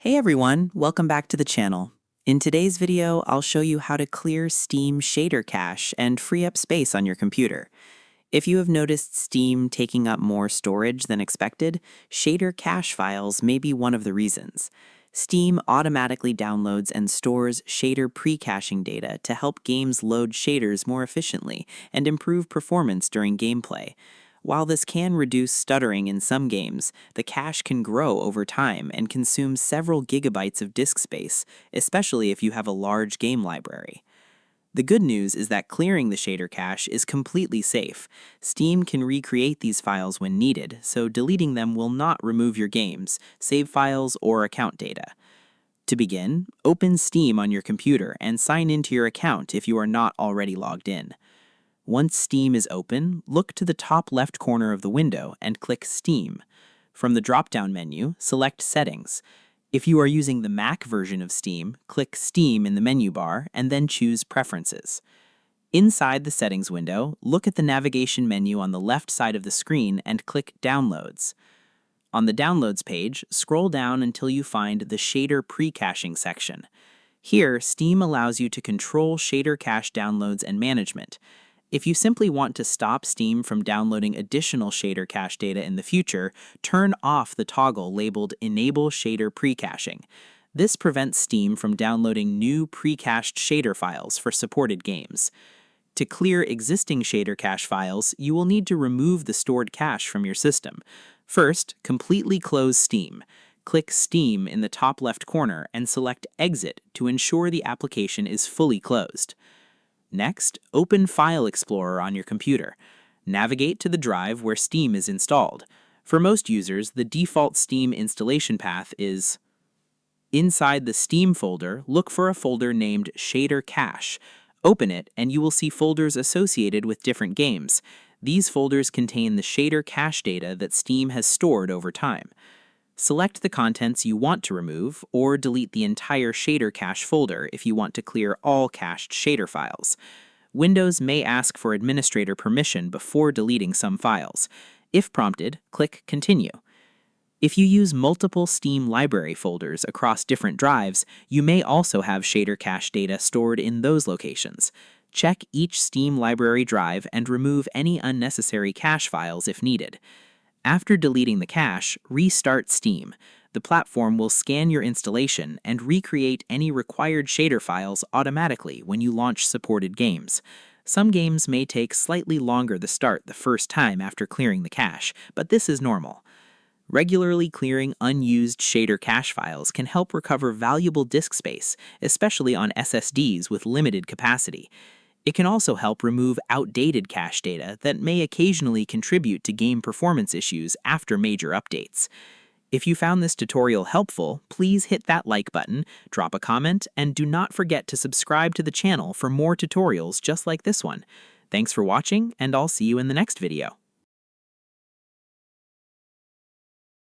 Hey everyone, welcome back to the channel. In today's video, I'll show you how to clear Steam shader cache and free up space on your computer. If you have noticed Steam taking up more storage than expected, shader cache files may be one of the reasons. Steam automatically downloads and stores shader pre-caching data to help games load shaders more efficiently and improve performance during gameplay. While this can reduce stuttering in some games, the cache can grow over time and consume several gigabytes of disk space, especially if you have a large game library. The good news is that clearing the shader cache is completely safe. Steam can recreate these files when needed, so deleting them will not remove your games, save files, or account data. To begin, open Steam on your computer and sign into your account if you are not already logged in. Once Steam is open, look to the top left corner of the window and click Steam. From the drop-down menu, select Settings. If you are using the Mac version of Steam, click Steam in the menu bar and then choose Preferences. Inside the Settings window, look at the navigation menu on the left side of the screen and click Downloads. On the Downloads page, scroll down until you find the Shader Pre-caching section. Here, Steam allows you to control shader cache downloads and management. If you simply want to stop Steam from downloading additional shader cache data in the future, turn off the toggle labeled Enable Shader Pre-caching. This prevents Steam from downloading new pre-cached shader files for supported games. To clear existing shader cache files, you will need to remove the stored cache from your system. First, completely close Steam. Click Steam in the top left corner and select Exit to ensure the application is fully closed. Next, open File Explorer on your computer. Navigate to the drive where Steam is installed. For most users, the default Steam installation path is inside the Steam folder, look for a folder named Shader Cache. Open it, and you will see folders associated with different games. These folders contain the shader cache data that Steam has stored over time. Select the contents you want to remove, or delete the entire shader cache folder if you want to clear all cached shader files. Windows may ask for administrator permission before deleting some files. If prompted, click Continue. If you use multiple Steam library folders across different drives, you may also have shader cache data stored in those locations. Check each Steam library drive and remove any unnecessary cache files if needed. After deleting the cache, restart Steam. The platform will scan your installation and recreate any required shader files automatically when you launch supported games. Some games may take slightly longer to start the first time after clearing the cache, but this is normal. Regularly clearing unused shader cache files can help recover valuable disk space, especially on SSDs with limited capacity. It can also help remove outdated cache data that may occasionally contribute to game performance issues after major updates. If you found this tutorial helpful, please hit that like button, drop a comment, and do not forget to subscribe to the channel for more tutorials just like this one. Thanks for watching, and I'll see you in the next video.